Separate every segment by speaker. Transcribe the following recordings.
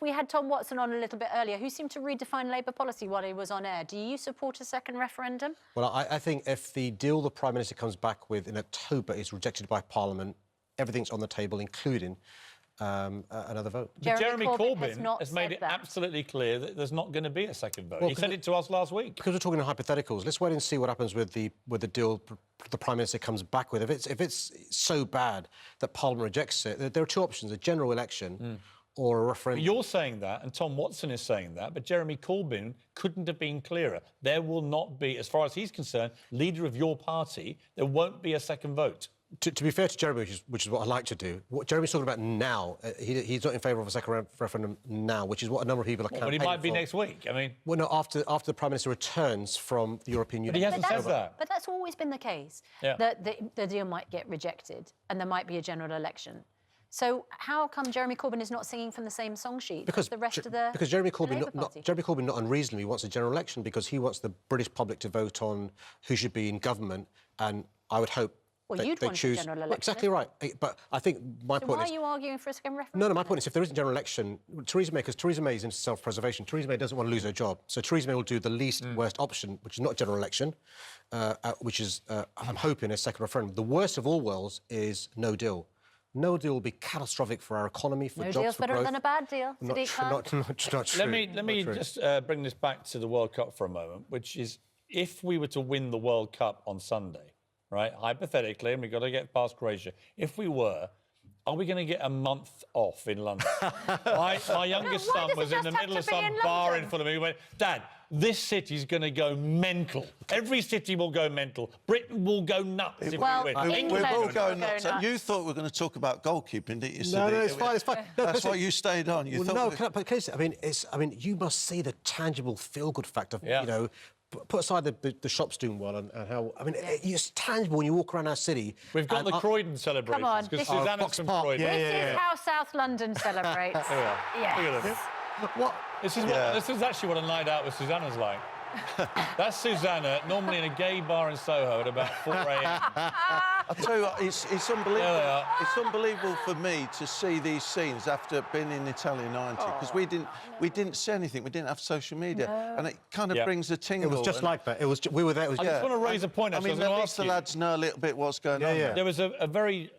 Speaker 1: We had Tom Watson on a little bit earlier, who seemed to redefine Labour policy while he was on air. Do you support a second referendum?
Speaker 2: Well, I think if the deal the Prime Minister comes back with in October is rejected by Parliament, everything's on the table, including another vote.
Speaker 3: Jeremy Corbyn has made it absolutely clear that there's not going to be a second vote. Well, he said it to us last week.
Speaker 2: Because we're talking in hypotheticals, let's wait and see what happens with the deal the Prime Minister comes back with. If it's so bad that Parliament rejects it, there are two options: a general election or a referendum.
Speaker 3: But you're saying that, and Tom Watson is saying that, but Jeremy Corbyn couldn't have been clearer. There will not be, as far as he's concerned, leader of your party, there won't be a second vote.
Speaker 2: To be fair to Jeremy, which is what I like to do, what Jeremy's talking about now, he's not in favour of a second referendum now, which is what a number of people are campaigning for.
Speaker 3: But he might be next week, I mean...
Speaker 2: Well, no, after the Prime Minister returns from the European Union.
Speaker 3: But he hasn't said that.
Speaker 1: But that's always been the case, that the deal might get rejected and there might be a general election. So how come Jeremy Corbyn is not singing from the same song sheet as the rest of the
Speaker 2: Jeremy Corbyn not unreasonably wants a general election because he wants the British public to vote on who should be in government, and I would hope
Speaker 1: you'd want a general election.
Speaker 2: Well, exactly right. But I think my point is...
Speaker 1: why are you arguing for a second referendum?
Speaker 2: No, my point is if there isn't a general election, because Theresa May is into self-preservation, Theresa May doesn't want to lose her job. So Theresa May will do the least worst option, which is not a general election, which is, I'm hoping, a second referendum. The worst of all worlds is no deal. No deal will be catastrophic for our economy, for jobs, for growth.
Speaker 1: No deal's better than a bad deal.
Speaker 2: Not true.
Speaker 3: Let me just bring this back to the World Cup for a moment, which is if we were to win the World Cup on Sunday, right, hypothetically, and we've got to get past Croatia, if we were, are we going to get a month off in London? My youngest son was in the middle of some bar in front of me. He went, Dad, this city's going to go mental. Every city will go mental. Britain will go nuts if we win.
Speaker 4: We're all going nuts. You thought we were going to talk about goalkeeping, didn't you?
Speaker 2: No, it's fine. No,
Speaker 4: that's why you stayed on.
Speaker 2: I mean, you must see the tangible feel-good factor. You know, put aside the shops doing well and how... I mean, it's tangible when you walk around our city.
Speaker 3: We've got the Croydon celebrations.
Speaker 1: Come on,
Speaker 3: because Susanna's from Croydon.
Speaker 1: This is how South London celebrates.
Speaker 3: Yes. Look at this.
Speaker 2: What?
Speaker 3: This is actually what a night out with Susanna's like. That's Susanna, normally in a gay bar in Soho at about 4 a.m.
Speaker 4: I tell you what, it's unbelievable. It's unbelievable for me to see these scenes after being in Italy in '90 because we didn't see anything. We didn't have social media, and it kind of brings a tingle.
Speaker 2: It was just like that. We were there.
Speaker 3: I just want to raise a point.
Speaker 4: I mean, at least the lads know a little bit what's going on.
Speaker 3: There was an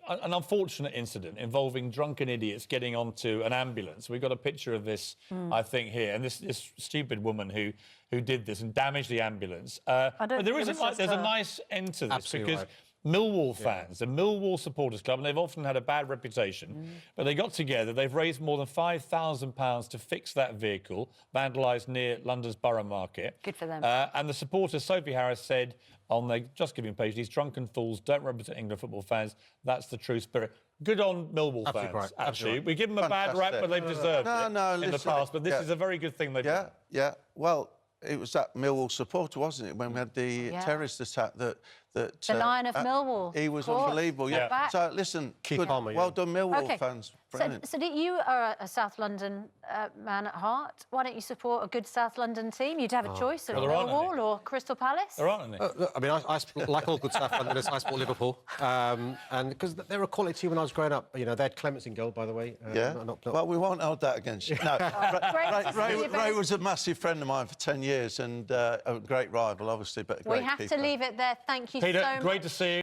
Speaker 3: unfortunate incident involving drunken idiots getting onto an ambulance. We've got a picture of this, I think, here, and this stupid woman who did this and damaged the ambulance. But there isn't there's a nice end to this because Millwall fans, the Millwall Supporters Club, and they've often had a bad reputation, but they got together, they've raised more than £5,000 to fix that vehicle, vandalised near London's Borough Market.
Speaker 1: Good for them.
Speaker 3: And the supporter, Sophie Harris, said on their Just Giving page, these drunken fools don't represent England football fans. That's the true spirit. Good on Millwall fans,
Speaker 2: right.
Speaker 3: actually. We give them a bad rap, but they've deserved it in the past. But this is a very good thing they've done.
Speaker 4: Yeah. Well, it was that Millwall supporter, wasn't it, when we had the terrorist attack that
Speaker 1: the Lion of Millwall.
Speaker 4: He was unbelievable, So, listen, well done, Millwall fans.
Speaker 1: Sadiq, you are a South London man at heart. Why don't you support a good South London team? You'd have a choice of Millwall or Crystal Palace.
Speaker 3: There aren't any.
Speaker 2: I mean, I like all good South Londoners, I support Liverpool. And because they were a quality team when I was growing up. You know, they had Clements in goal, by the way.
Speaker 4: Well, we won't hold that against you. No, Ray was a massive friend of mine for 10 years and a great rival, obviously, but a great
Speaker 1: We have to leave it there. Thank you so much.
Speaker 3: Peter, great to see you.